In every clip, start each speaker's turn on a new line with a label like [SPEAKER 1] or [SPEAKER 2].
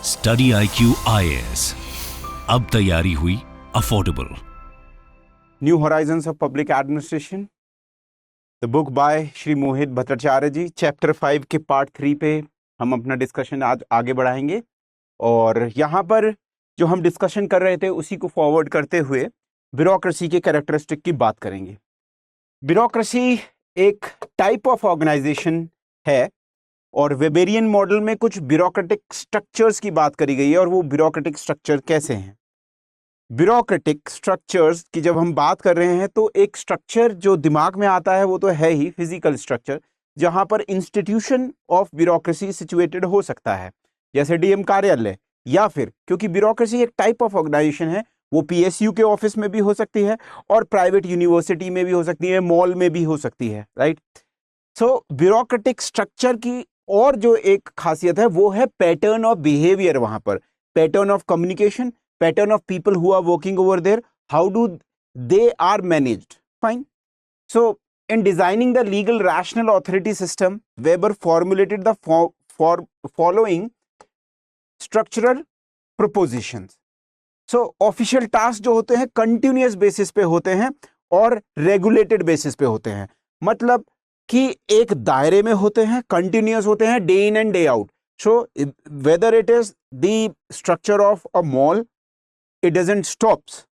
[SPEAKER 1] Study IQ IAS, अब तैयारी हुई affordable.
[SPEAKER 2] New horizons of public administration, the book by Shri Mohit Bhattacharya ji, chapter 5 के part 3 पे हम अपना डिस्कशन आज आगे बढ़ाएंगे। और यहाँ पर जो हम डिस्कशन कर रहे थे उसी को फॉरवर्ड करते हुए ब्यूरोक्रेसी के कैरेक्टरिस्टिक की बात करेंगे। ब्यूरोक्रेसी एक टाइप ऑफ ऑर्गेनाइजेशन है और वेबेरियन मॉडल में कुछ ब्यूरोक्रेटिक स्ट्रक्चर्स की बात करी गई है। और वो ब्यूरोक्रेटिक स्ट्रक्चर कैसे हैं? ब्यूरोक्रेटिक स्ट्रक्चर्स की जब हम बात कर रहे हैं तो एक स्ट्रक्चर जो दिमाग में आता है वो तो है ही फिजिकल स्ट्रक्चर, जहां पर इंस्टीट्यूशन ऑफ ब्यूरोक्रेसी सिचुएटेड हो सकता है, जैसे डीएम कार्यालय, या फिर क्योंकि ब्यूरोक्रेसी एक टाइप ऑफ ऑर्गेनाइजेशन है, वो पीएसयू के ऑफिस में भी हो सकती है और प्राइवेट यूनिवर्सिटी में भी हो सकती है, मॉल में भी हो सकती है, राइट। सो ब्यूरोक्रेटिक स्ट्रक्चर की और जो एक खासियत है वो है पैटर्न ऑफ बिहेवियर, वहां पर pattern of communication, pattern of people who are working over there, how do they are managed, fine. So in designing the legal rational authority system, Weber formulated the following structural propositions. So official tasks जो होते हैं continuous basis पे होते हैं और regulated basis पे होते हैं, मतलब कि एक दायरे में होते हैं, continuous होते हैं, day in and day out. So whether it is the structure of a mall, it doesn't stops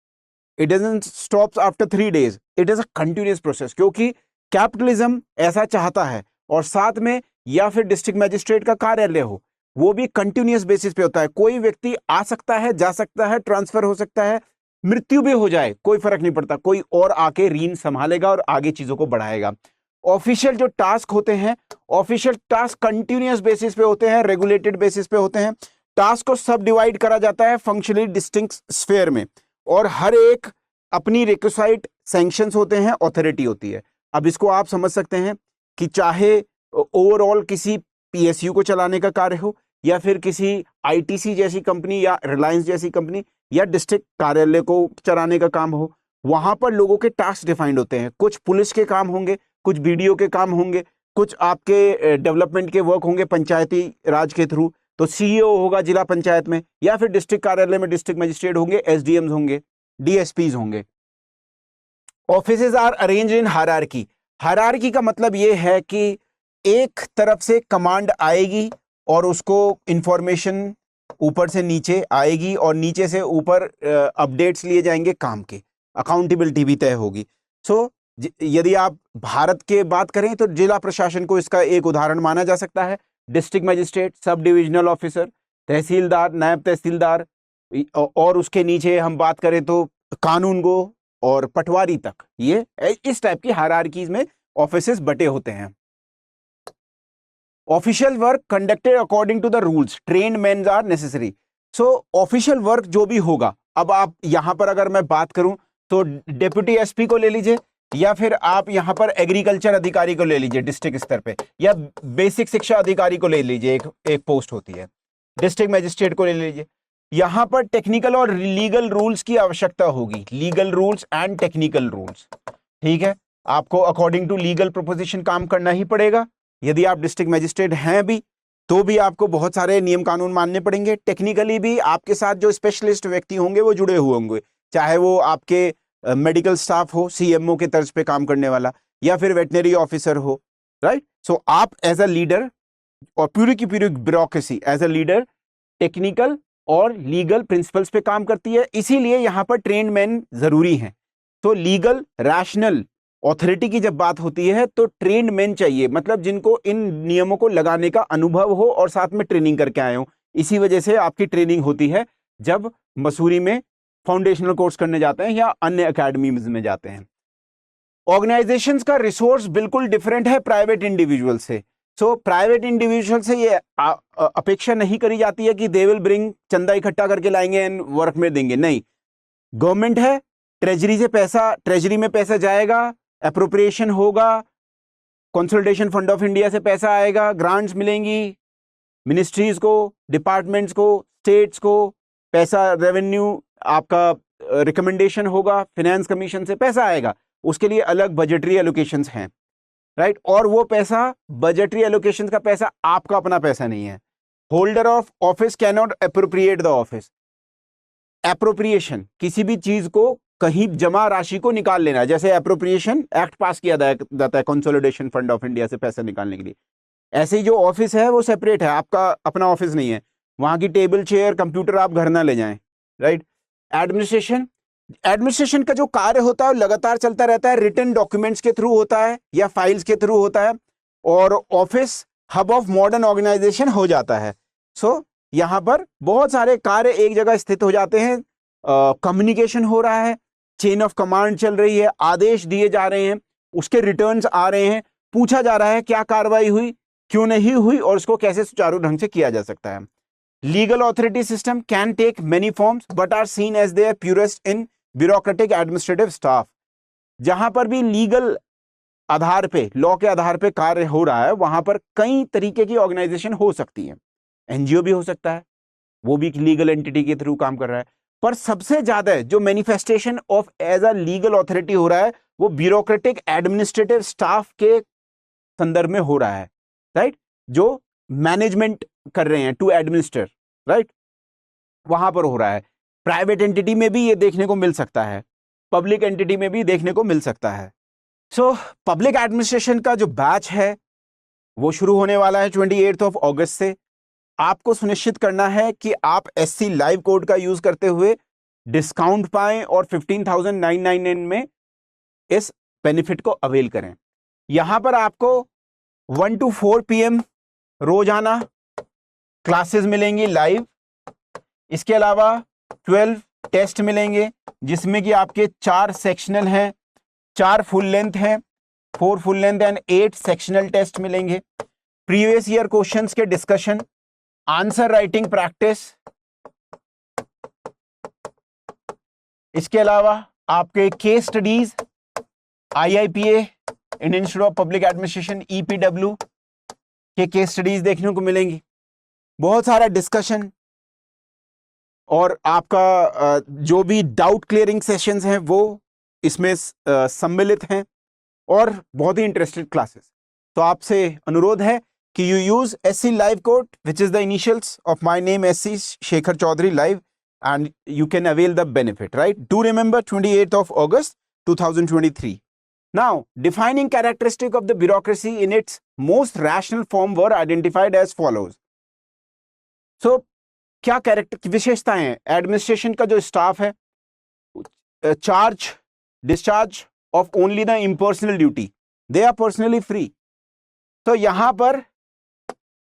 [SPEAKER 2] after 3 days. It is a continuous process, क्योंकि कैपिटलिज्म ऐसा चाहता है। और साथ में या फिर डिस्ट्रिक्ट मैजिस्ट्रेट का कार्यालय हो, वो भी कंटिन्यूअस बेसिस पे होता है। कोई व्यक्ति आ सकता है, जा सकता है, ट्रांसफर हो सकता है, मृत्यु भी हो जाए, कोई फर्क नहीं पड़ता, कोई और आके रीन संभालेगा और आगे चीजों को बढ़ाएगा। ऑफिशियल जो टास्क होते हैं, ऑफिशियल टास्क कंटिन्यूअस बेसिस पे होते हैं, रेगुलेटेड बेसिस पे होते हैं। टास्क को सब डिवाइड करा जाता है फंक्शनली डिस्टिंक्ट स्फेयर में, और हर एक अपनी रिक्विसाइट सैंक्शंस होते हैं, ऑथोरिटी होती है। अब इसको आप समझ सकते हैं कि चाहे ओवरऑल किसी पीएसयू को चलाने का कार्य हो, या फिर किसी आईटीसी जैसी कंपनी या रिलायंस जैसी कंपनी या डिस्ट्रिक्ट कार्यालय को चलाने का काम हो, वहां पर लोगों के टास्क डिफाइंड होते हैं। कुछ पुलिस के काम होंगे, कुछ बीडीओ के काम होंगे, कुछ आपके डेवलपमेंट के वर्क होंगे पंचायती राज के थ्रू, तो सीईओ होगा जिला पंचायत में, या फिर डिस्ट्रिक्ट कार्यालय में डिस्ट्रिक्ट मजिस्ट्रेट होंगे, एसडीएम्स होंगे, डीएसपीज होंगे। Offices are arrange in hierarchy. Hierarchy का मतलब यह है कि एक तरफ से कमांड आएगी और उसको इंफॉर्मेशन ऊपर से नीचे आएगी और नीचे से ऊपर अपडेट्स लिए जाएंगे काम के, अकाउंटेबिलिटी भी तय होगी। सो यदि आप भारत के बात करें तो जिला प्रशासन को इसका एक उदाहरण माना जा सकता है। District magistrate, sub divisional officer, तहसीलदार, नायब तहसीलदार, और उसके नीचे हम बात करें तो कानूनगो और पटवारी तक, ये इस टाइप की हायरार्कीज में ऑफिसेस बटे होते हैं। Official work conducted according to the rules, trained men are necessary. So official work जो भी होगा, अब आप यहां पर अगर मैं बात करूं तो डिप्टी एसपी को ले लीजिए, या फिर आप यहां पर एग्रीकल्चर अधिकारी को ले लीजिए डिस्ट्रिक्ट स्तर पे, या बेसिक शिक्षा अधिकारी को ले लीजिए, एक पोस्ट होती है, डिस्ट्रिक्ट मजिस्ट्रेट को ले लीजिए। यहां पर टेक्निकल और लीगल रूल्स की आवश्यकता होगी, legal rules and technical rules, ठीक है। आपको अकॉर्डिंग टू लीगल प्रोपोजिशन काम करना ही पड़ेगा। यदि आप डिस्ट्रिक्ट मजिस्ट्रेट हैं भी तो भी आपको बहुत सारे नियम कानून मानने पड़ेंगे। टेक्निकली भी आपके साथ जो स्पेशलिस्ट व्यक्ति होंगे वो जुड़े हुए होंगे, चाहे वो आपके मेडिकल स्टाफ हो, सीएमओ के तर्ज पे काम करने वाला, या फिर वेटनरी ऑफिसर हो, राइट। सो आप एज अ लीडर, और पूरी की पूरी bureaucracy as a leader technical और लीगल प्रिंसिपल्स पे काम करती है, इसीलिए यहां पर ट्रेन्ड मैन जरूरी हैं। तो लीगल रैशनल ऑथोरिटी की जब बात होती है तो ट्रेन्ड मैन चाहिए, मतलब जिनको इन नियमों को लगाने का अनुभव हो और साथ में ट्रेनिंग करके आए हो। इसी वजह से आपकी ट्रेनिंग होती है जब मसूरी में फाउंडेशनल कोर्स करने जाते हैं या अन्य एकेडमीज में जाते हैं। ऑर्गेनाइजेशंस का रिसोर्स बिल्कुल डिफरेंट है प्राइवेट इंडिविजुअल से। सो प्राइवेट इंडिविजुअल से ये अपेक्षा नहीं करी जाती है कि दे विल ब्रिंग, चंदा इकट्ठा करके लाएंगे एंड वर्क में देंगे, नहीं। गवर्नमेंट है, ट्रेजरी में पैसा जाएगा, एप्रोप्रिएशन होगा, कंसोलिडेशन फंड ऑफ इंडिया से पैसा आएगा, ग्रांट्स मिलेंगी मिनिस्ट्रीज को, डिपार्टमेंट्स को, स्टेट्स को, पैसा रेवेन्यू आपका रिकमेंडेशन होगा, फाइनेंस कमीशन से पैसा आएगा, उसके लिए अलग बजटरी एलोकेशंस हैं, राइट। और वो पैसा, बजटरी एलोकेशन का पैसा आपका अपना पैसा नहीं है, holder of office can not appropriate the office. Appropriation, किसी भी चीज को कहीं जमा राशि को निकाल लेना, जैसे एप्रोप्रिएशन एक्ट पास किया जाता है कंसोलिडेशन फंड ऑफ इंडिया से पैसा निकालने के लिए, ऐसे ही जो ऑफिस है वो सेपरेट है, आपका अपना ऑफिस नहीं है, वहां की टेबल चेयर कंप्यूटर आप घर ना ले जाएं, राइट। एडमिनिस्ट्रेशन, एडमिनिस्ट्रेशन का जो कार्य होता है लगातार चलता रहता है, रिटन डॉक्यूमेंट्स के थ्रू होता है या फाइल्स के थ्रू होता है, और office hub of modern organisation हो जाता है। सो यहाँ पर बहुत सारे कार्य एक जगह स्थित हो जाते हैं, कम्युनिकेशन हो रहा है, चेन ऑफ कमांड चल रही है, आदेश दिए जा रहे हैं, उसके रिटर्न्स आ रहे हैं, पूछा जा रहा है क्या कार्रवाई हुई, क्यों नहीं हुई, और उसको कैसे सुचारू ढंग से किया जा सकता है। Legal authority system can take many forms but are seen as their purest in bureaucratic administrative staff. जहां पर भी लीगल आधार पे, लॉ के आधार पे कार्य हो रहा है, वहां पर कई तरीके की ऑर्गेनाइजेशन हो सकती है, एनजीओ भी हो सकता है, वो भी लीगल एंटिटी के थ्रू काम कर रहा है, पर सबसे ज्यादा जो manifestation of as a legal authority हो रहा है वो ब्यूरोक्रेटिक एडमिनिस्ट्रेटिव स्टाफ के संदर्भ में हो रहा है, राइट, जो मैनेजमेंट कर रहे हैं, टू एडमिनिस्टर, राइट, वहां पर हो रहा है। प्राइवेट एंटिटी में भी ये देखने को मिल सकता है, पब्लिक एंटिटी में भी देखने को मिल सकता है। सो पब्लिक एडमिनिस्ट्रेशन का जो बैच है वो शुरू होने वाला है 28 अगस्त से। आपको सुनिश्चित करना है कि आप एससी लाइव कोड का यूज करते हुए डिस्काउंट पाएं और 15,999 में इस बेनिफिट को अवेल करें। यहां पर आपको 1 to 4 PM रोजाना क्लासेस मिलेंगी लाइव। इसके अलावा 12 टेस्ट मिलेंगे जिसमें कि आपके 4 सेक्शनल हैं, 4 फुल लेंथ हैं, 4 full length and 8 sectional test मिलेंगे। प्रीवियस ईयर क्वेश्चंस के डिस्कशन, आंसर राइटिंग प्रैक्टिस, इसके अलावा आपके case studies, IIPA Indian institute of public administration, EPW के केस स्टडीज देखने को मिलेंगी, बहुत सारा डिस्कशन, और आपका जो भी डाउट क्लियरिंग सेशंस हैं वो इसमें सम्मिलित हैं, और बहुत ही इंटरेस्टेड क्लासेस। तो आपसे अनुरोध है कि you use SC live code which is the initials of my name SC Shekhar Chaudhary live and you can avail the benefit, right? Do remember 28 August 2023. Now, defining characteristic of the bureaucracy in its most rational form were identified as follows. So, क्या character विशेषताएं हैं? Administration का जो staff है, charge discharge of only the impersonal duty, they are personally free. तो यहां पर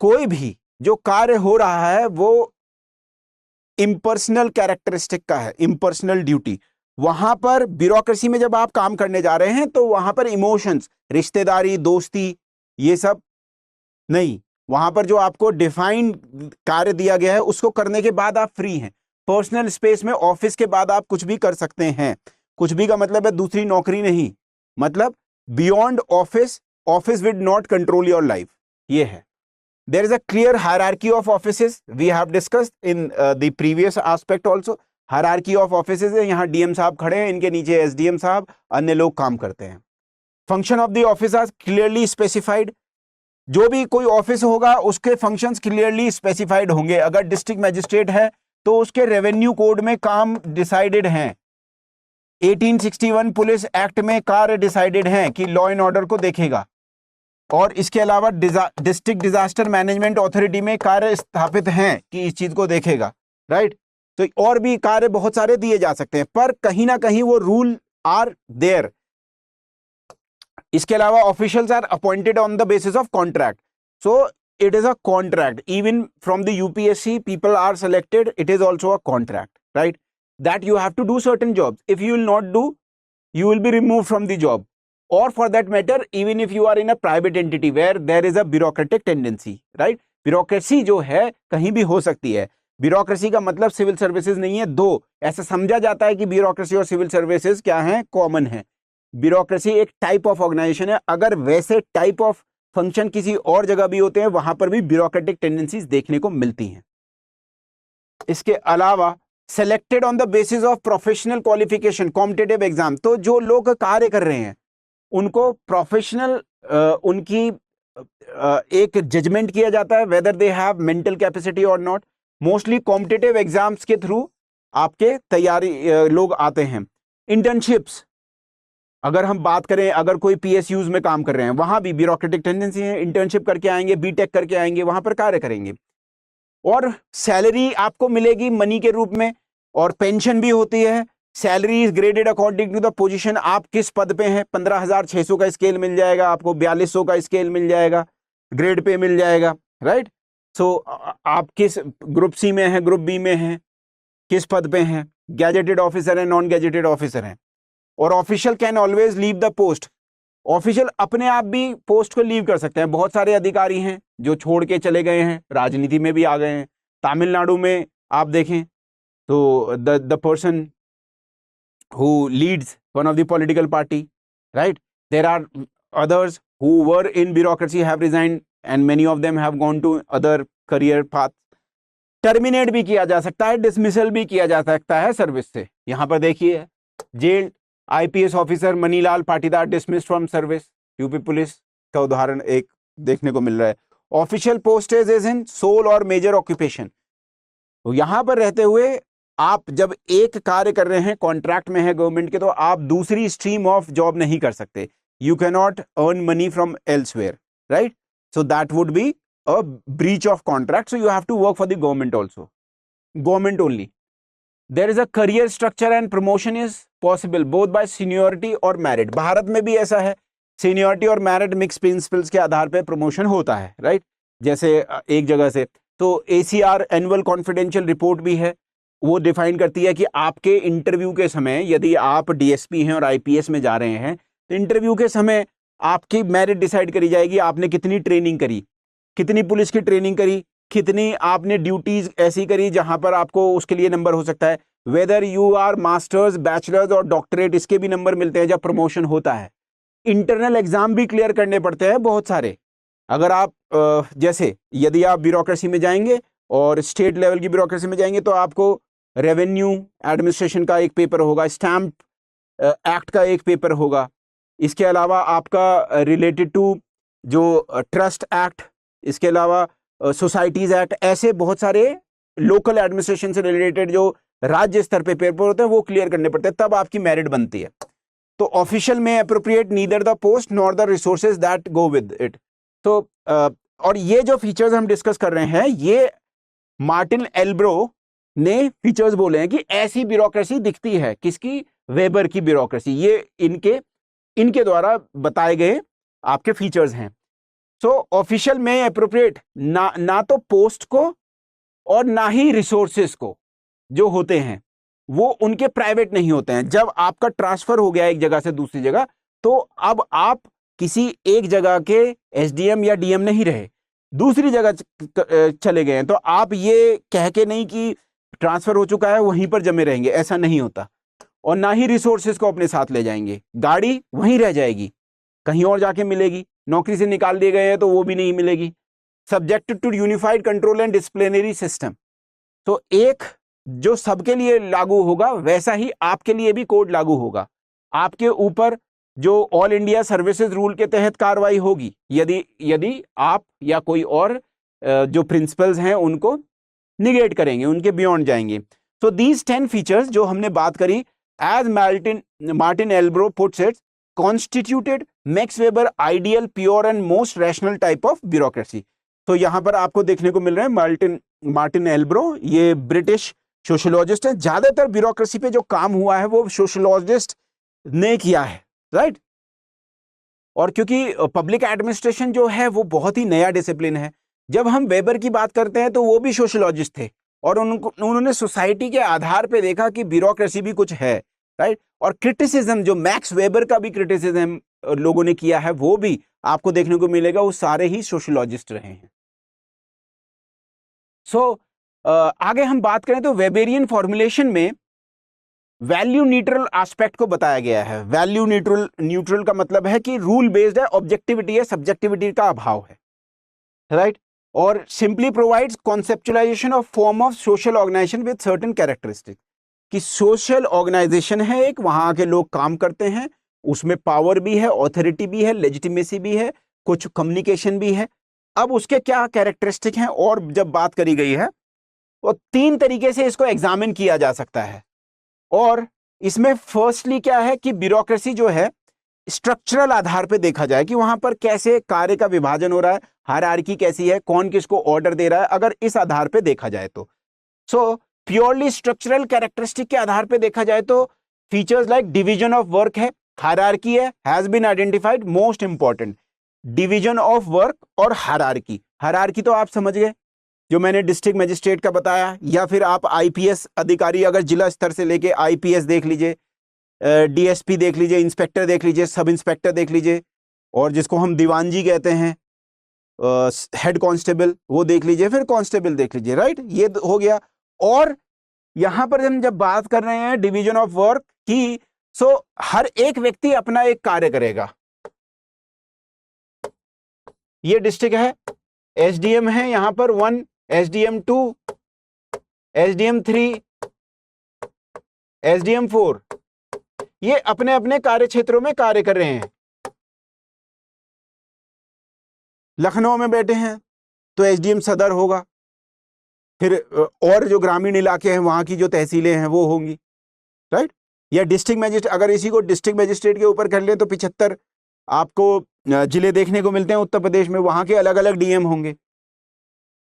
[SPEAKER 2] कोई भी जो कार्य हो रहा है वो इम्पर्सनल कैरेक्टरिस्टिक का है, इम्पर्सनल ड्यूटी। वहां पर ब्यूरोक्रेसी में जब आप काम करने जा रहे हैं तो वहां पर इमोशंस, रिश्तेदारी, दोस्ती, ये सब नहीं। वहां पर जो आपको डिफाइंड कार्य दिया गया है उसको करने के बाद आप फ्री हैं। पर्सनल स्पेस में ऑफिस के बाद आप कुछ भी कर सकते हैं। कुछ भी का मतलब है दूसरी नौकरी नहीं, मतलब beyond office, office with not control your life, ये है। There is a clear hierarchy of offices. We have discussed in the previous aspect also. Hierarchy of offices है, यहाँ DM साहब खड़े हैं, इनके नीचे SDM साहब, अन्य लोग काम करते हैं। Function of the office are clearly specified. जो भी कोई ऑफिस होगा उसके फंक्शंस क्लियरली स्पेसिफाइड होंगे। अगर डिस्ट्रिक्ट मैजिस्ट्रेट है तो उसके रेवेन्यू कोड में काम डिसाइडेड हैं। 1861 पुलिस एक्ट में कार्य डिसाइडेड हैं कि लॉ एंड ऑर्डर को देखेगा, और इसके अलावा डिस्ट्रिक्ट डिजास्टर मैनेजमेंट अथॉरिटी में कार्य स्थापित हैं कि इस चीज को देखेगा, राइट। तो और भी कार्य बहुत सारे दिए जा सकते हैं, पर कहीं ना कहीं वो रूल आर देयर। इसके अलावा officials are appointed on the basis of contract, so it is a contract. Even from the UPSC people are selected, it is also a contract, right, that you have to do certain jobs. If you will not do, you will be removed from the job, or for that matter even if you are in a private entity where there is a bureaucratic tendency, right? bureaucracy जो है कहीं भी हो सकती है। bureaucracy का मतलब civil services नहीं है। दो ऐसा समझा जाता है कि bureaucracy और सिविल सर्विसेज क्या है, कॉमन है। bureaucracy एक टाइप ऑफ ऑर्गेनाइजेशन है। अगर वैसे टाइप ऑफ फंक्शन किसी और जगह भी होते हैं वहां पर भी bureaucratic tendencies देखने को मिलती हैं। इसके अलावा selected on the basis of professional qualification, competitive exam, तो जो लोग कार्य कर रहे हैं उनको प्रोफेशनल उनकी एक जजमेंट किया जाता है whether they have mental capacity और नॉट। मोस्टली कॉम्पिटिटिव एग्जाम्स के थ्रू आपके तैयारी लोग आते हैं। इंटर्नशिप्स अगर हम बात करें, अगर कोई पीएसयूज में काम कर रहे हैं, वहां भी ब्यूरोक्रेटिक टेंडेंसी है, इंटर्नशिप करके आएंगे, बीटेक करके आएंगे, वहां पर कार्य करेंगे और सैलरी आपको मिलेगी मनी के रूप में और पेंशन भी होती है। Salary is graded according to the position, आप किस पद पे हैं। 15,600 का स्केल मिल जाएगा आपको, 4200 का स्केल मिल जाएगा, ग्रेड पे मिल जाएगा, राइट। सो आप किस ग्रुप सी में हैं, ग्रुप बी में हैं, किस पद पे हैं, गैजेटेड ऑफिसर है, नॉन गैजेटेड ऑफिसर हैं। और official can always leave the post, official अपने आप भी पोस्ट को लीव कर सकते हैं। बहुत सारे अधिकारी हैं जो छोड़ के चले गए हैं, राजनीति में भी आ गए हैं। तमिलनाडु में आप देखें तो the person who leads one of the political party, right? There are others who were in bureaucracy have resigned and many of them have gone to other career path. Terminate भी किया जा सकता है, डिसमिसल भी किया जा सकता है सर्विस से। यहां पर देखिए, jail IPS officer Manilal Patidar dismissed from service, UP police का उदाहरण एक देखने को मिल रहा है। Official postage is in sole और मेजर ऑक्यूपेशन, तो यहां पर रहते हुए आप जब एक कार्य कर रहे हैं, कॉन्ट्रैक्ट में है गवर्नमेंट के, तो आप दूसरी स्ट्रीम ऑफ जॉब नहीं कर सकते। You can not earn money from elsewhere, right? So that would be a breach of contract, so you have to work for the government also, government only. There is a career structure and promotion is possible both by seniority और merit. Bharat में भी ऐसा है, seniority और merit mix principles के आधार पर promotion होता है, राइट? जैसे एक जगह से तो एसीआर एनुअल कॉन्फिडेंशियल रिपोर्ट भी है, वो डिफाइन करती है कि आपके इंटरव्यू के समय, यदि आप डीएसपी हैं और आईपीएस में जा रहे हैं, तो इंटरव्यू के समय आपकी मेरिट डिसाइड करी जाएगी। आपने कितनी ट्रेनिंग करी, कितनी पुलिस की ट्रेनिंग करी, कितनी आपने ड्यूटीज ऐसी करी जहां पर आपको उसके लिए नंबर हो सकता है। Whether you are masters, bachelors और डॉक्टरेट, इसके भी नंबर मिलते हैं जब प्रमोशन होता है। इंटरनल एग्जाम भी क्लियर करने पड़ते हैं बहुत सारे। अगर आप जैसे यदि आप ब्यूरोक्रेसी में जाएंगे और स्टेट लेवल की ब्यूरोक्रेसी में जाएंगे, तो आपको रेवेन्यू एडमिनिस्ट्रेशन का एक पेपर होगा, स्टैम्प एक्ट का एक पेपर होगा, इसके अलावा आपका रिलेटेड टू जो ट्रस्ट एक्ट, इसके अलावा सोसाइटीज एक्ट, ऐसे बहुत सारे लोकल एडमिनिस्ट्रेशन से रिलेटेड जो राज्य स्तर पे पेपर होते हैं वो क्लियर करने पड़ते हैं, तब आपकी मेरिट बनती है। तो ऑफिशियल में appropriate neither the post nor the resources that go with it. तो और ये जो फीचर्स हम डिस्कस कर रहे हैं, ये मार्टिन एल्ब्रो ने फीचर्स बोले हैं कि ऐसी ब्यूरोक्रेसी दिखती है। किसकी? वेबर की ब्यूरोक्रेसी। ये इनके द्वारा बताए गए आपके फीचर्स हैं। सो ऑफिशियल में अप्रोप्रिएट ना तो पोस्ट को और ना ही रिसोर्सेस को जो होते हैं वो उनके प्राइवेट नहीं होते हैं। जब आपका ट्रांसफर हो गया एक जगह से दूसरी जगह, तो अब आप किसी एक जगह के एसडीएम या डीएम नहीं रहे, दूसरी जगह चले गए हैं, तो आप ये कह के नहीं कि ट्रांसफर हो चुका है वहीं पर जमे रहेंगे, ऐसा नहीं होता। और ना ही रिसोर्सेज को अपने साथ ले जाएंगे, गाड़ी वहीं रह जाएगी, कहीं और जाके मिलेगी। नौकरी से निकाल दिए गए हैं तो वो भी नहीं मिलेगी। Subjected to unified control and disciplinary system, तो एक जो सबके लिए लागू होगा वैसा ही आपके लिए भी कोड लागू होगा। आपके ऊपर जो ऑल इंडिया सर्विसेज रूल के तहत कार्रवाई होगी यदि आप या कोई और जो प्रिंसिपल्स हैं उनको निगेट करेंगे, उनके बियॉन्ड जाएंगे। सो दीज 10 फीचर्स जो हमने बात करी, as Martin Albrow puts it, constituted Max Weber ideal, pure and most rational type of bureaucracy. तो यहां पर आपको देखने को मिल रहे हैं मार्टिन एल्ब्रो, ये ब्रिटिश सोशियोलॉजिस्ट है। ज्यादातर ब्यूरोक्रेसी पे जो काम हुआ है वो सोशियोलॉजिस्ट ने किया है, राइट? और क्योंकि पब्लिक एडमिनिस्ट्रेशन जो है वो बहुत ही नया डिसिप्लिन है। जब हम वेबर की बात करते हैं तो वो भी सोशियोलॉजिस्ट थे और उन्होंने सोसाइटी के आधार पे देखा कि ब्यूरोक्रेसी भी कुछ है, राइट? और क्रिटिसिज्म, जो मैक्स वेबर का भी क्रिटिसिज्म लोगों ने किया है, वो भी आपको देखने को मिलेगा, वो सारे ही सोशियोलॉजिस्ट रहे हैं। सो आगे हम बात करें तो वेबेरियन फॉर्मुलेशन में वैल्यू न्यूट्रल एस्पेक्ट को बताया गया है। वैल्यू न्यूट्रल का मतलब है कि रूल बेस्ड है, ऑब्जेक्टिविटी है, सब्जेक्टिविटी का अभाव है, राइट? और simply provides conceptualisation of form of social organisation with certain characteristic, कि सोशल ऑर्गेनाइजेशन है एक, वहां के लोग काम करते हैं, उसमें पावर भी है, ऑथोरिटी भी है, लेजिटिमेसी भी है, कुछ कम्युनिकेशन भी है। अब उसके क्या कैरेक्टरिस्टिक हैं और जब बात करी गई है वो 3 तरीके से इसको एग्जामिन किया जा सकता है। और इसमें फर्स्टली क्या है कि ब्यूरोक्रेसी जो है स्ट्रक्चरल आधार पे देखा जाए कि वहां पर कैसे कार्य का विभाजन हो रहा है, हायरार्की कैसी है, कौन किसको ऑर्डर दे रहा है, अगर इस आधार पे देखा जाए तो। सो प्योरली स्ट्रक्चरल कैरेक्टरिस्टिक के आधार पे देखा जाए तो features like division of work है, हायरार्की है, has been identified, most important division of work और हायरार्की। हायरार्की तो आप समझ गए जो मैंने डिस्ट्रिक्ट मजिस्ट्रेट का बताया, या फिर आप आईपीएस अधिकारी अगर जिला स्तर से लेके आईपीएस देख लीजिए, डीएसपी देख लीजिए, इंस्पेक्टर देख लीजिए, सब इंस्पेक्टर देख लीजिए, और जिसको हम दीवानजी कहते हैं हेड कांस्टेबल वो देख लीजिए, फिर कांस्टेबल देख लीजिए, राइट, ये हो गया। और यहां पर हम जब बात कर रहे हैं डिवीजन ऑफ वर्क की, सो हर एक व्यक्ति अपना एक कार्य करेगा। ये डिस्ट्रिक्ट है, एसडीएम है यहां पर 1, एसडीएम 2, एसडीएम 3, एसडीएम 4, ये अपने अपने कार्य क्षेत्रों में कार्य कर रहे हैं। लखनऊ में बैठे हैं तो एसडीएम सदर होगा, फिर और जो ग्रामीण इलाके हैं वहां की जो तहसीलें हैं वो होंगी, राइट। या डिस्ट्रिक्ट मजिस्ट्रेट, अगर इसी को डिस्ट्रिक्ट मजिस्ट्रेट के ऊपर कर ले तो 75 आपको जिले देखने को मिलते हैं उत्तर प्रदेश में, वहां के अलग अलग डीएम होंगे।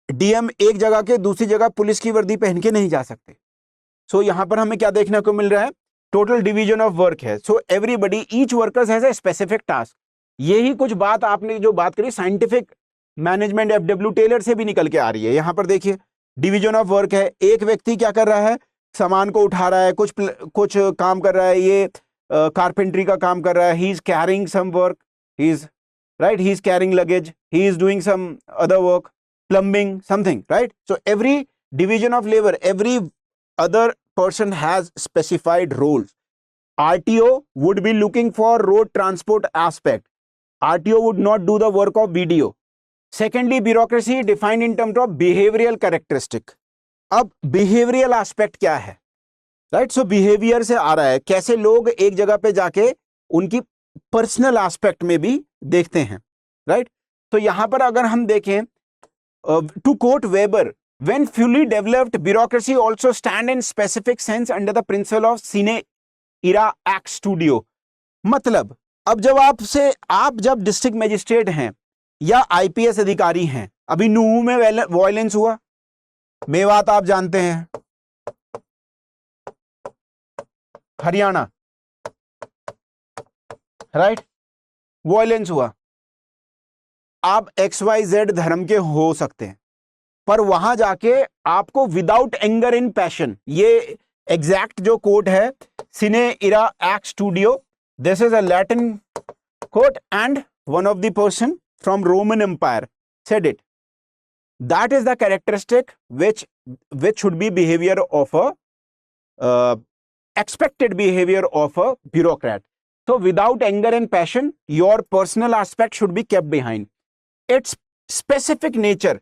[SPEAKER 2] डीएम एक जगह के दूसरी जगह पुलिस की वर्दी पहन के नहीं जा सकते। सो यहां पर हमें क्या देखने को मिल रहा है, टोटल डिवीजन ऑफ वर्क है। So everybody, each workers has a specific task. यही कुछ बात आपने जो बात करी साइंटिफिक मैनेजमेंट एफडब्ल्यू टेलर से भी निकल के आ रही है। यहां पर देखिए डिवीजन ऑफ वर्क है, एक व्यक्ति क्या कर रहा है, सामान को उठा रहा है, कुछ काम कर रहा है, ये कारपेंट्री का काम कर रहा है, he is carrying some work, he is right, he is carrying luggage, he is doing some other work, plumbing something, right. So every division of labour, every other person has specified roles. RTO would be looking for road transport aspect. RTO would not do the work of BDO. Secondly, bureaucracy defined in terms of behavioral characteristic. अब behavioral aspect क्या है, right? So behavior से आ रहा है कैसे लोग एक जगह पे जाके उनकी personal aspect में भी देखते हैं, right? तो यहां पर अगर हम देखें to quote Weber, when fully developed, bureaucracy also stand in specific sense under the principle of sine ira ac studio. मतलब अब जब आप जब डिस्ट्रिक्ट मजिस्ट्रेट हैं या आईपीएस अधिकारी हैं, अभी नूहू में वायलेंस हुआ, मेवात आप जानते हैं, हरियाणा, राइट, वायलेंस हुआ। आप XYZ धर्म के हो सकते हैं, पर वहां जाके आपको विदाउट एंगर इन पैशन, ये एग्जैक्ट जो कोट है sine ira et studio, this is a Latin quote and one of the person from Roman Empire said it, that is the characteristic which should be behavior of a expected behavior of a bureaucrat. So without anger and passion, your personal aspect should be kept behind. Its specific nature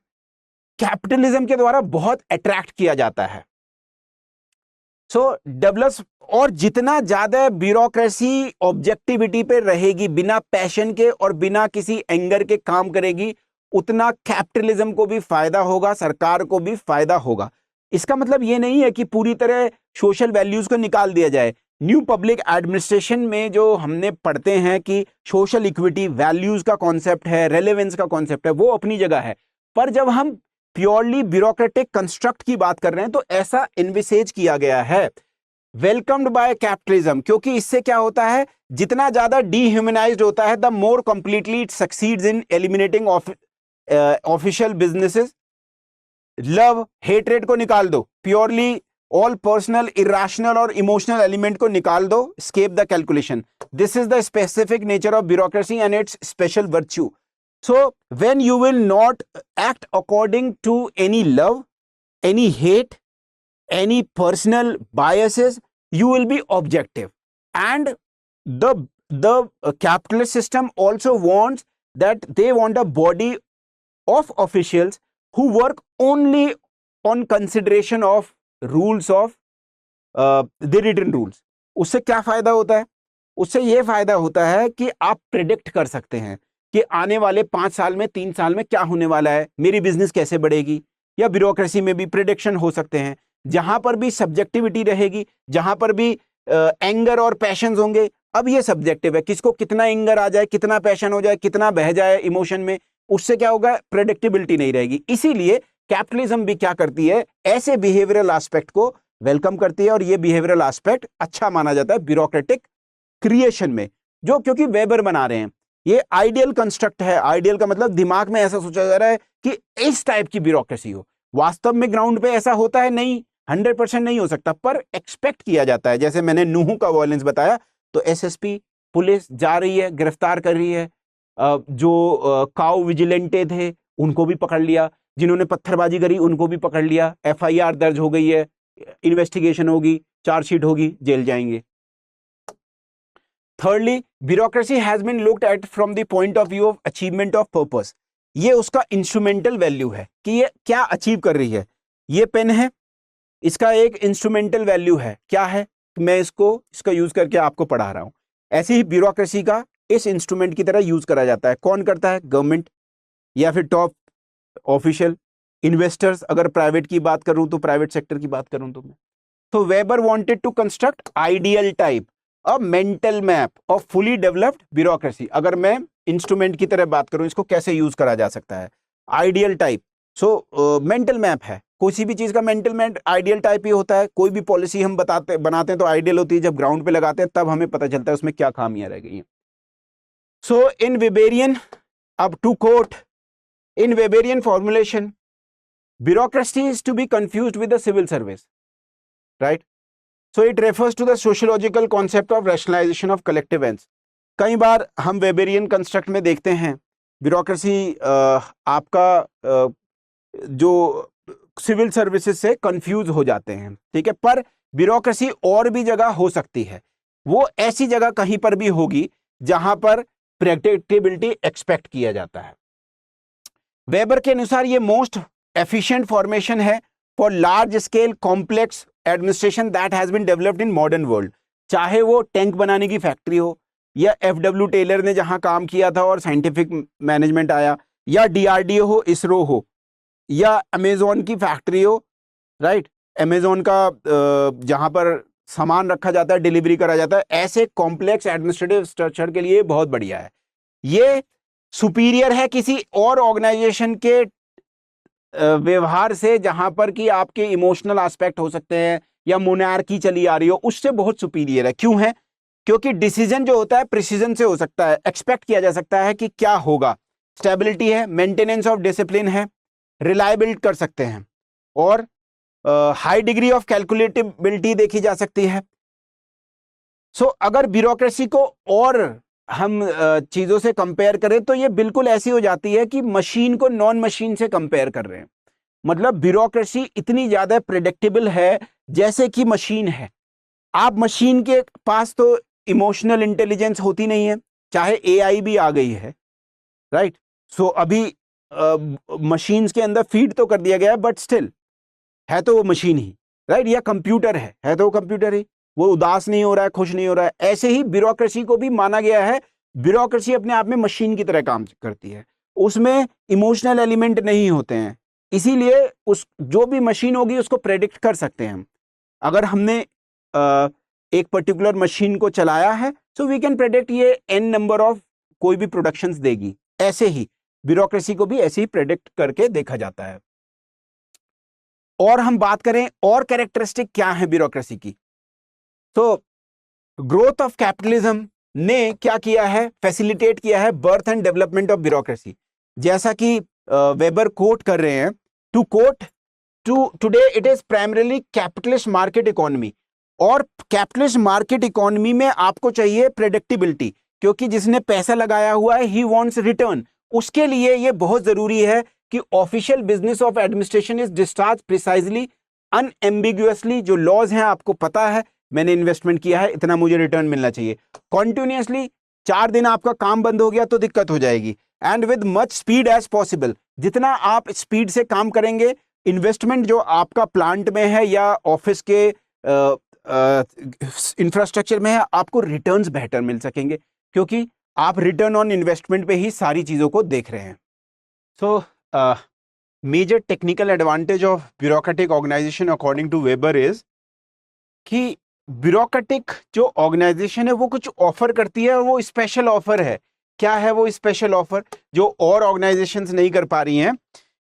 [SPEAKER 2] capitalism के द्वारा बहुत attract किया जाता है। सो doubles, और जितना ज्यादा bureaucracy objectivity पे रहेगी, बिना पैशन के और बिना किसी एंगर के काम करेगी, उतना कैपिटलिज्म को भी फायदा होगा, सरकार को भी फायदा होगा। इसका मतलब ये नहीं है कि पूरी तरह सोशल वैल्यूज को निकाल दिया जाए। न्यू पब्लिक एडमिनिस्ट्रेशन में जो हमने पढ़ते हैं कि सोशल इक्विटी, वैल्यूज का कॉन्सेप्ट है, रेलेवेंस का कॉन्सेप्ट है, वो अपनी जगह है। पर जब हम प्योरली ब्यूरोक्रेटिक कंस्ट्रक्ट की बात कर रहे हैं तो ऐसा इन्विसेज किया गया है, वेलकम्ड बाय कैपिटलिज्म, क्योंकि इससे क्या होता है, जितना ज्यादा डीह्यूमनाइज्ड होता है, the more completely it succeeds in eliminating official businesses. Love hatred को निकाल दो, प्योरली ऑल पर्सनल इरेशनल और इमोशनल एलिमेंट को निकाल दो, escape the calculation. This is the specific nature of bureaucracy and its special virtue. So when you will not act according to any love, any hate, any personal biases, you will be objective. And the capitalist system also wants that they want a body of officials who work only on consideration of rules of the written rules. उससे क्या फायदा होता है? उससे ये फायदा होता है कि आप प्रेडिक्ट कर सकते हैं कि आने वाले 5 साल में 3 साल में क्या होने वाला है, मेरी बिजनेस कैसे बढ़ेगी, या ब्यूरोक्रेसी में भी प्रेडिक्शन हो सकते हैं। जहां पर भी सब्जेक्टिविटी रहेगी, जहां पर भी एंगर और पैशन होंगे, अब ये सब्जेक्टिव है, किसको कितना एंगर आ जाए, कितना पैशन हो जाए, कितना बह जाए इमोशन में, उससे क्या होगा, प्रेडिक्टेबिलिटी नहीं रहेगी। इसीलिए कैपिटलिज्म भी क्या करती है, ऐसे बिहेवियरल एस्पेक्ट को वेलकम करती है, और ये बिहेवियरल एस्पेक्ट अच्छा माना जाता है ब्यूरोक्रेटिक क्रिएशन में, जो क्योंकि वेबर बना रहे हैं। ये आइडियल कंस्ट्रक्ट है। आइडियल का मतलब दिमाग में ऐसा सोचा जा रहा है कि इस टाइप की ब्यूरोक्रेसी हो। वास्तव में ग्राउंड पे ऐसा होता है नहीं, 100% नहीं हो सकता, पर एक्सपेक्ट किया जाता है। जैसे मैंने नूह का वायलेंस बताया, तो एसएसपी पुलिस जा रही है, गिरफ्तार कर रही है, जो काउ विजिलेंटे थे उनको भी पकड़ लिया, जिन्होंने पत्थरबाजी करी उनको भी पकड़ लिया, एफआईआर दर्ज हो गई है, इन्वेस्टिगेशन होगी, चार्जशीट होगी, जेल जाएंगे। Thirdly, bureaucracy has been looked at from the point of view of achievement of purpose. ये उसका इंस्ट्रूमेंटल वैल्यू है कि ये क्या अचीव कर रही है। ये पेन है, इसका एक इंस्ट्रूमेंटल वैल्यू है, क्या है, मैं इसका यूज करके आपको पढ़ा रहा हूं। ऐसे ही ब्यूरोक्रेसी का इस इंस्ट्रूमेंट की तरह यूज करा जाता है। कौन करता है, गवर्नमेंट या फिर टॉप ऑफिशियल, इन्वेस्टर्स, अगर प्राइवेट की बात करूं तो प्राइवेट सेक्टर की बात करूं तो मैं। तो Weber wanted to construct ideal type a mental map of fully developed bureaucracy. अगर मैं इंस्ट्रूमेंट की तरह बात करूं, इसको कैसे यूज करा जा सकता है, ideal type. So mental map है, किसी भी चीज का मेंटल मैप आइडियल टाइप ही होता है। कोई भी पॉलिसी हम बनाते हैं तो आइडियल होती है, जब ग्राउंड पे लगाते हैं तब हमें पता चलता है उसमें क्या खामियां रह गई हैं। सो इन वेबेरियन, अब to quote, in Weberian formulation, bureaucracy is to be confused with the civil service, right? So it refers to the sociological concept of rationalization of collective ends. कई बार हम वेबेरियन कंस्ट्रक्ट में देखते हैं bureaucracy आपका जो civil services से confuse हो जाते हैं, ठीक है, पर ब्यूरोक्रेसी और भी जगह हो सकती है। वो ऐसी जगह कहीं पर भी होगी जहां पर प्रेडिक्टेबिलिटी एक्सपेक्ट किया जाता है। वेबर के अनुसार ये मोस्ट efficient formation है for large scale complex administration that has been developed in modern world। चाहे वो टैंक बनाने की फैक्ट्री हो, या एफडब्ल्यू टेलर ने जहां काम किया था और साइंटिफिक मैनेजमेंट आया, या डीआरडीओ हो, इसरो हो, या अमेजोन की फैक्ट्री हो, राइट, अमेजोन का जहां पर सामान रखा जाता है, डिलीवरी करा जाता है, ऐसे कॉम्प्लेक्स एडमिनिस्ट्रेटिव स्ट्रक्चर के लिए बहुत बढ़िया है। ये सुपीरियर है किसी और ऑर्गेनाइजेशन के व्यवहार से, जहां पर कि आपके इमोशनल एस्पेक्ट हो सकते हैं या मोनार्की चली आ रही हो, उससे बहुत सुपीरियर है। क्यों है, क्योंकि डिसीजन जो होता है प्रिसीजन से हो सकता है, एक्सपेक्ट किया जा सकता है कि क्या होगा, स्टेबिलिटी है, मेंटेनेंस ऑफ डिसिप्लिन है, रिलायबिलिटी कर सकते हैं, और हाई डिग्री ऑफ कैलकुलेटेबिलिटी देखी जा सकती है। सो अगर ब्यूरोक्रेसी को और हम चीजों से कंपेयर करें तो ये बिल्कुल ऐसी हो जाती है कि मशीन को नॉन मशीन से कंपेयर कर रहे हैं। मतलब ब्यूरोक्रेसी इतनी ज्यादा प्रेडिक्टेबल है जैसे कि मशीन है। आप मशीन के पास तो इमोशनल इंटेलिजेंस होती नहीं है, चाहे एआई भी आ गई है, राइट। सो अभी मशीन्स के अंदर फीड तो कर दिया गया है, बट स्टिल है तो वो मशीन ही, राइट, या कंप्यूटर है तो वो कंप्यूटर ही, वो उदास नहीं हो रहा है, खुश नहीं हो रहा है। ऐसे ही ब्यूरोक्रेसी को भी माना गया है, ब्यूरोक्रेसी अपने आप में मशीन की तरह काम करती है, उसमें इमोशनल एलिमेंट नहीं होते हैं। इसीलिए उस जो भी मशीन होगी उसको प्रेडिक्ट कर सकते हैं हम। अगर हमने एक पर्टिकुलर मशीन को चलाया है, सो वी कैन प्रेडिक्ट ये n नंबर ऑफ कोई भी प्रोडक्शंस देगी। ऐसे ही ब्यूरोक्रेसी को भी ऐसे ही प्रेडिक्ट करके देखा जाता है। और हम बात करें और कैरेक्टरिस्टिक क्या है ब्यूरोक्रेसी की, तो ग्रोथ ऑफ कैपिटलिज्म ने क्या किया है, फैसिलिटेट किया है birth and development of bureaucracy. जैसा कि वेबर कोट कर रहे हैं, to quote, today it is primarily capitalist market economy. और कैपिटलिस्ट मार्केट इकोनॉमी में आपको चाहिए प्रेडिक्टेबिलिटी, क्योंकि जिसने पैसा लगाया हुआ है ही वांट्स रिटर्न। उसके लिए ये बहुत जरूरी है कि official business of administration is discharge precisely, unambiguously. जो लॉज हैं आपको पता है, मैंने इन्वेस्टमेंट किया है, इतना मुझे रिटर्न मिलना चाहिए। कॉन्टिन्यूसली 4 दिन आपका काम बंद हो गया तो दिक्कत हो जाएगी। And with much speed as possible, जितना आप स्पीड से काम करेंगे, इन्वेस्टमेंट जो आपका प्लांट में है या ऑफिस के इंफ्रास्ट्रक्चर में है, आपको रिटर्न्स बेहतर मिल सकेंगे, क्योंकि आप रिटर्न ऑन इन्वेस्टमेंट पे ही सारी चीजों को देख रहे हैं। So major technical advantage of bureaucratic organisation according to Weber is कि ब्यूरोक्रेटिक जो ऑर्गेनाइजेशन है वो कुछ ऑफर करती है और वो स्पेशल ऑफर है। क्या है वो स्पेशल ऑफर जो और ऑर्गेनाइजेशंस नहीं कर पा रही हैं?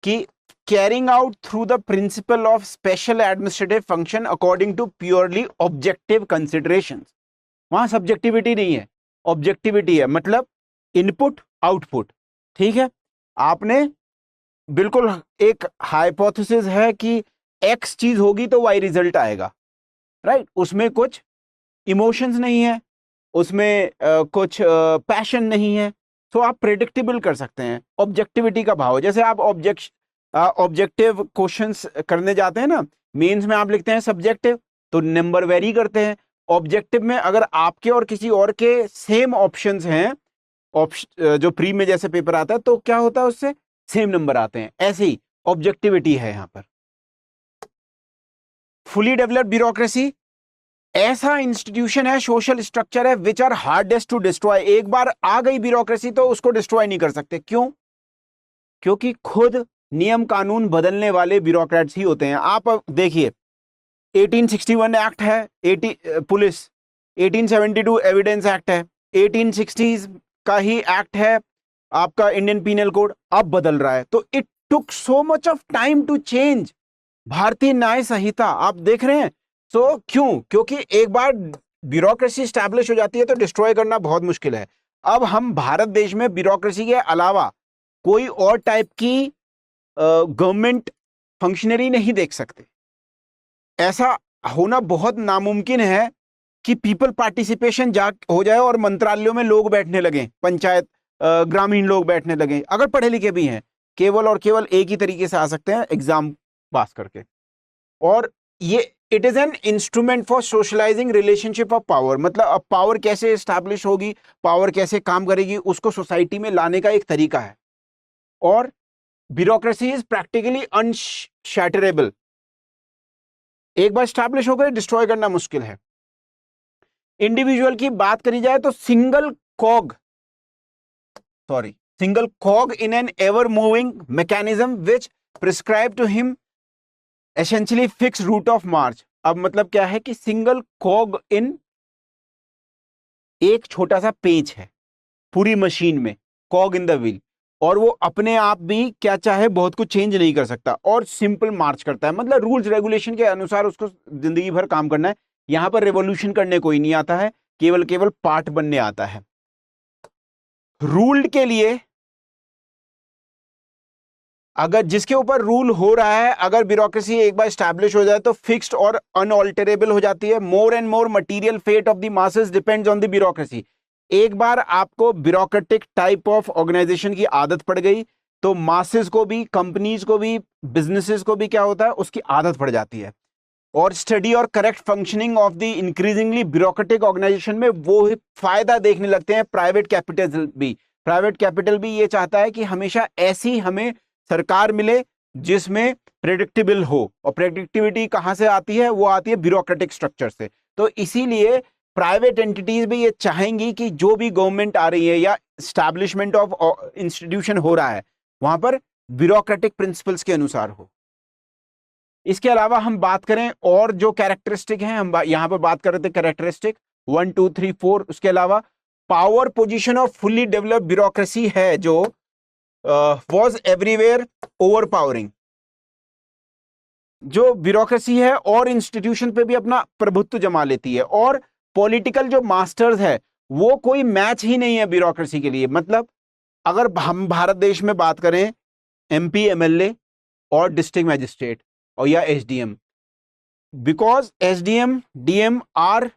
[SPEAKER 2] कि carrying out through the principle of special administrative function according to purely objective considerations. वहां सब्जेक्टिविटी नहीं है, ऑब्जेक्टिविटी है, मतलब इनपुट आउटपुट। ठीक है, आपने बिल्कुल एक हाइपोथेसिस है कि एक्स चीज होगी तो वाई रिजल्ट आएगा, राइट? उसमें कुछ इमोशंस नहीं है, उसमें कुछ पैशन नहीं है, तो आप प्रेडिक्टेबल कर सकते हैं। ऑब्जेक्टिविटी का भाव, जैसे आप ऑब्जेक्टिव क्वेश्चंस करने जाते हैं ना, मेंस में आप लिखते हैं सब्जेक्टिव तो नंबर वेरी करते हैं। ऑब्जेक्टिव में अगर आपके और किसी और के सेम ऑप्शंस हैं, जो प्री में जैसे पेपर आता है, तो क्या होता है, उससे सेम नंबर आते हैं। ऐसे ही ऑब्जेक्टिविटी है यहां पर। फुली डेवलप्ड ब्यूरोक्रेसी ऐसा इंस्टीट्यूशन है, सोशल स्ट्रक्चर है which are hardest to destroy. एक बार आ गई ब्यूरोक्रेसी तो उसको डिस्ट्रॉय नहीं कर सकते। क्यों? क्योंकि खुद नियम कानून बदलने वाले ब्यूरोक्रेट्स ही होते हैं। आप देखिए 1861 एक्ट है, पुलिस, 1872 एविडेंस एक्ट है, 1860s का ही एक्ट है आपका इंडियन पीनल कोड, अब बदल रहा है। तो it took so much of time to change Bharatiya Nyaya संहिता, आप देख रहे हैं। सो क्यों? क्योंकि एक बार ब्यूरोक्रेसी स्टैब्लिश हो जाती है तो डिस्ट्रॉय करना बहुत मुश्किल है। अब हम भारत देश में ब्यूरोक्रेसी के अलावा कोई और टाइप की गवर्नमेंट फंक्शनरी नहीं देख सकते। ऐसा होना बहुत नामुमकिन है कि पीपल पार्टिसिपेशन हो जाए और मंत्रालयों में लोग बैठने लगे, पंचायत ग्रामीण लोग बैठने लगे, अगर पढ़े लिखे भी हैं, केवल और केवल एक ही तरीके से आ सकते हैं, एग्जाम पास करके। और ये it is an instrument for socialising relationship of power, मतलब अब पावर कैसे एस्टैब्लिश होगी, पावर कैसे काम करेगी, उसको सोसाइटी में लाने का एक तरीका है। और ब्यूरोक्रेसी इज प्रैक्टिकली अनशैटरेबल, एक बार स्टैब्लिश हो गए डिस्ट्रॉय करना मुश्किल है। इंडिविजुअल की बात करी जाए तो single cog in an ever moving mechanism which prescribe to him essentially fix route of march. अब मतलब क्या है कि सिंगल कॉग इन, एक छोटा सा पेंच है पूरी मशीन में, कॉग इन द व्हील, और वो अपने आप भी क्या चाहे बहुत कुछ चेंज नहीं कर सकता और सिंपल मार्च करता है। मतलब रूल्स रेगुलेशन के अनुसार उसको जिंदगी भर काम करना है। यहां पर रेवोल्यूशन करने कोई नहीं आता है, केवल पार्ट बनने आता है। रूल्ड के लिए, अगर जिसके ऊपर रूल हो रहा है, अगर ब्यूरोक्रेसी एक बार स्टैब्लिश हो जाए तो फिक्स्ड और अनऑल्टरेबल हो जाती है। More and more material fate of the masses depends on the bureaucracy. एक बार आपको ब्यूरोक्रेटिक टाइप ऑफ ऑर्गेनाइजेशन की आदत पड़ गई तो मासेस को भी, कंपनीज को भी, बिजनेसेस को भी क्या होता है, उसकी आदत पड़ जाती है। और स्टडी और correct functioning of the increasingly bureaucratic organisation में वो फायदा देखने लगते हैं प्राइवेट कैपिटल भी। प्राइवेट कैपिटल भी ये चाहता है कि हमेशा ऐसी हमें सरकार मिले जिसमें प्रेडिक्टेबल हो, और प्रेडिक्टिविटी कहां से आती है? वो आती है ब्यूरोक्रेटिक स्ट्रक्चर से। तो इसीलिए प्राइवेट एंटिटीज भी ये चाहेंगी कि जो भी गवर्नमेंट आ रही है या स्टैब्लिशमेंट ऑफ इंस्टीट्यूशन हो रहा है वहां पर ब्यूरोक्रेटिक प्रिंसिपल्स के अनुसार हो। इसके अलावा हम बात करें और जो कैरेक्टरिस्टिक हैं, हम यहां पर बात कर रहे थे कैरेक्टरिस्टिक 1 2 3 4। उसके अलावा power position off fully developed bureaucracy है जो was everywhere overpowering। जो ब्यूरोक्रेसी है और इंस्टीट्यूशन पे भी अपना प्रभुत्व जमा लेती है, और पॉलिटिकल जो मास्टर्स है वो कोई मैच ही नहीं है ब्यूरोक्रेसी के लिए। मतलब अगर हम भारत देश में बात करें एमपी, एमएलए और डिस्ट्रिक्ट मैजिस्ट्रेट और या SDM, because SDM, DM are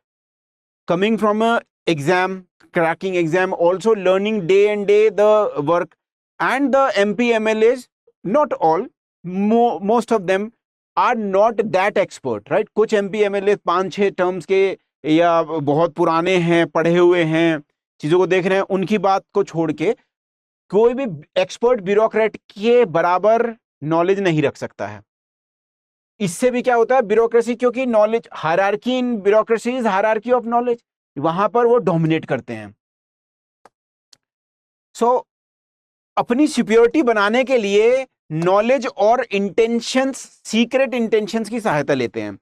[SPEAKER 2] coming from a exam, cracking exam, also learning day and day the work, and the MP MLAs, not all, most of them are not that expert, right? कुछ MP MLA 5-6 terms के या बहुत पुराने हैं, पढ़े हुए हैं, चीजों को देख रहे हैं, उनकी बात को छोड़ के कोई भी एक्सपर्ट ब्यूरोक्रेट के बराबर नॉलेज नहीं रख सकता है। इससे भी क्या होता है, ब्यूरोक्रेसी, क्योंकि knowledge hierarchy in bureaucracy is hierarchy of knowledge, वहां पर वो डोमिनेट करते हैं। सो अपनी सिक्योरिटी बनाने के लिए नॉलेज और इंटेंशंस, सीक्रेट इंटेंशंस की सहायता लेते हैं।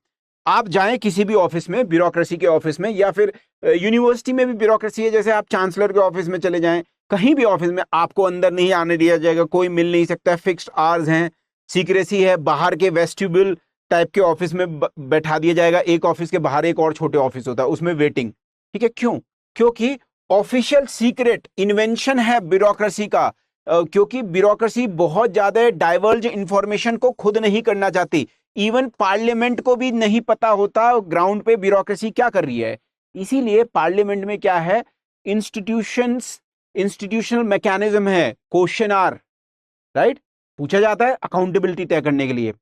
[SPEAKER 2] आप जाएं किसी भी ऑफिस में, ब्यूरोक्रेसी के ऑफिस में, या फिर यूनिवर्सिटी में भी ब्यूरोक्रेसी है, जैसे आप चांसलर के ऑफिस में चले जाएं, कहीं भी ऑफिस में आपको अंदर नहीं आने दिया जाएगा, कोई मिल नहीं सकता, फिक्स्ड आवर्स हैं, सीक्रेसी है। बाहर के वेस्टिब्यूल टाइप के ऑफिस में बैठा दिया जाएगा, एक ऑफिस के बाहर एक और छोटे ऑफिस होता है, उसमें वेटिंग। ठीक है, क्यों? क्योंकि ऑफिशियल सीक्रेट इन्वेंशन है ब्यूरोक्रेसी का, क्योंकि ब्यूरोक्रेसी बहुत ज्यादा डाइवर्ज इंफॉर्मेशन को खुद नहीं करना चाहती। इवन पार्लियामेंट को भी नहीं पता होता ग्राउंड पे ब्यूरोक्रेसी क्या कर रही है। इसीलिए पार्लियामेंट में क्या है, इंस्टीट्यूशनल मैकेनिज्म है, क्वेश्चन आर, राइट, पूछा जाता है अकाउंटेबिलिटी तय करने के लिए।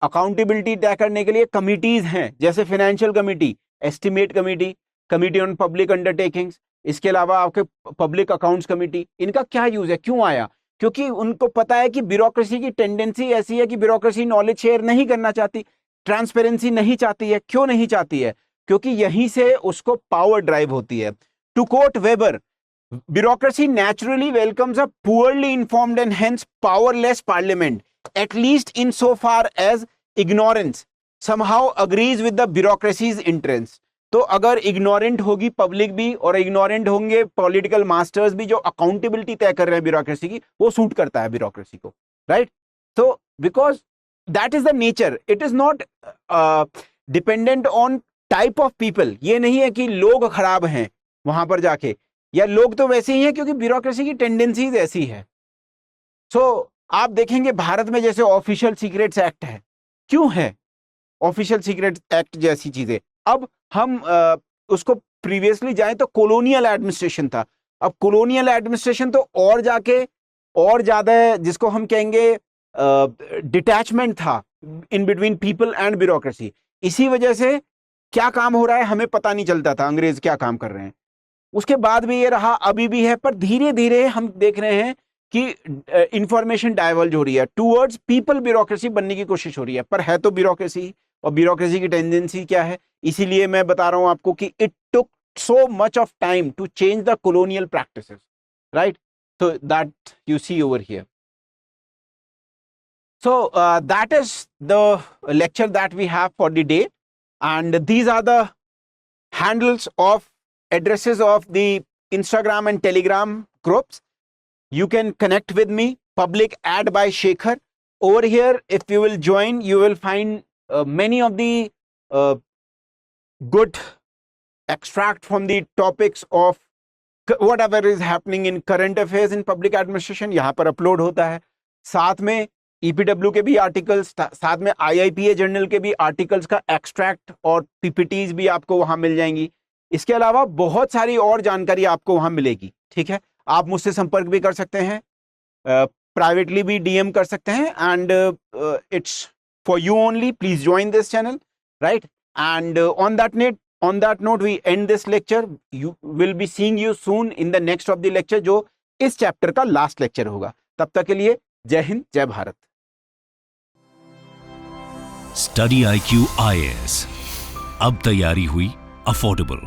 [SPEAKER 2] अकाउंटेबिलिटी तय करने के लिए कमिटीज हैं, जैसे financial committee, estimate committee, committee on public undertakings, इसके अलावा आपके पब्लिक अकाउंट्स कमिटी। इनका क्या यूज है, क्यों आया? क्योंकि उनको पता है कि ब्यूरोक्रेसी की टेंडेंसी ऐसी है कि ब्यूरोक्रेसी नॉलेज शेयर नहीं करना चाहती, ट्रांसपेरेंसी नहीं चाहती है। क्यों नहीं चाहती है? क्योंकि यहीं से उसको पावर ड्राइव होती है। To quote Weber, bureaucracy naturally welcomes a poorly informed and hence powerless parliament, at least insofar as ignorance somehow agrees with the bureaucracy's interests. तो अगर इग्नोरेंट होगी पब्लिक भी और इग्नोरेंट होंगे पॉलिटिकल मास्टर्स भी जो अकाउंटेबिलिटी तय कर रहे हैं ब्यूरोक्रेसी की, वो सूट करता है ब्यूरोक्रेसी को, राइट? तो because that is the nature, it is not dependent on type of people. ये नहीं है कि लोग खराब हैं वहां पर जाके, या लोग तो वैसे ही हैं, क्योंकि ब्यूरोक्रेसी की टेंडेंसीज ऐसी है। सो आप देखेंगे भारत में जैसे ऑफिशियल सीक्रेट्स एक्ट है, क्यों है ऑफिशियल सीक्रेट एक्ट जैसी चीजें? अब हम उसको प्रीवियसली जाएं तो कॉलोनियल एडमिनिस्ट्रेशन था। अब कॉलोनियल एडमिनिस्ट्रेशन तो और जाके और ज्यादा, जिसको हम कहेंगे डिटैचमेंट था in between people and bureaucracy. इसी वजह से क्या काम हो रहा है हमें पता नहीं चलता था, अंग्रेज क्या काम कर रहे हैं। उसके बाद भी ये रहा, अभी भी है, पर धीरे धीरे हम देख रहे हैं कि इंफॉर्मेशन डाइवर्ज हो रही है, टूवर्ड्स पीपल ब्यूरोक्रेसी बनने की कोशिश हो रही है, पर है तो ब्यूरोक्रेसी। और ब्यूरोक्रेसी की टेंडेंसी क्या है? इसीलिए मैं बता रहा हूं आपको कि it took so much of time to change the colonial practices, right? So that you see over here. So that is the lecture that we have for the day, and these are the handles of addresses of the Instagram and Telegram groups. You can connect with me, public ad by Shekhar. Over here, if you will join, you will find many of the good extract from the topics of whatever is happening in current affairs in public administration, यहाँ पर upload होता है। साथ में EPW के भी articles, साथ में IIPA जर्नल के भी आर्टिकल्स का एक्सट्रैक्ट और PPTs भी आपको वहां मिल जाएंगी। इसके अलावा बहुत सारी और जानकारी आपको वहां मिलेगी। ठीक है, आप मुझसे संपर्क भी कर सकते हैं, प्राइवेटली भी DM कर सकते हैं, and it's for you only. Please join this channel, right? And on that note we end this lecture. You will be seeing you soon in the next of the lecture, जो इस chapter का last lecture होगा। तब तक के लिए जय हिंद, जय भारत।
[SPEAKER 1] स्टडी IQ IAS, अब तैयारी हुई अफोर्डेबल।